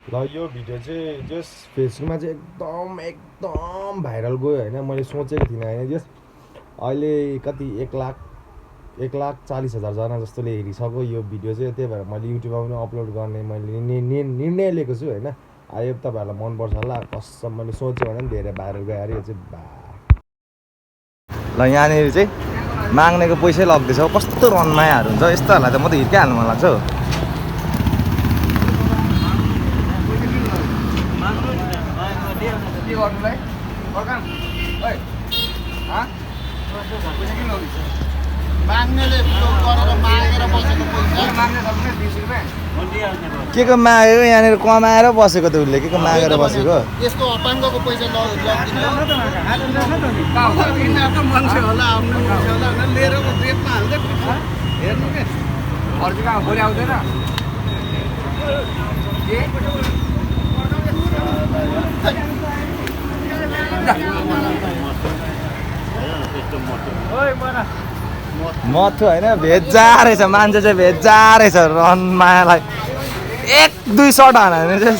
ल यो भिडियो चाहिँ जस फेसबुकमा चाहिँ एकदम एकदम भाइरल गयो होइन मैले सोचेको थिइनँ होइन जस अहिले कति 1,40,000 जस्तोले हेरिसक्यो यो भिडियो चाहिँ त्यही भएर मैले युट्युबमा पनि अपलोड गर्ने मैले निर्णय लिएको छु होइन आयो तपाईँहरूलाई मनपर्छ होला कसम मैले सोचेँ भने पनि धेरै भाइरल गयो अरे यो चाहिँ ल यहाँनिर चाहिँ माग्नेको पैसै लग्दैछ कस्तो रनमायाहरू हुन्छ यस्तोहरूलाई त म त हिर्काइहाल्नु मन लाग्छ हौ माग्नेले गरेर मागेर बसेको पैसा के को मागेको यहाँनिर कमाएर बसेको त उसले के को मागेर बसेको यस्तो अपाङ्गको पैसा मान्छे होला आउनु मान्छे होला लिएर रेपमा हाल्दै हेर्नु के अर्जुन भोलि आउँदैन मथु होइन भेजा रहेछ मान्छे चाहिँ भेजा रहेछ रनमायालाई 1-2 सट हाल्यो भने चाहिँ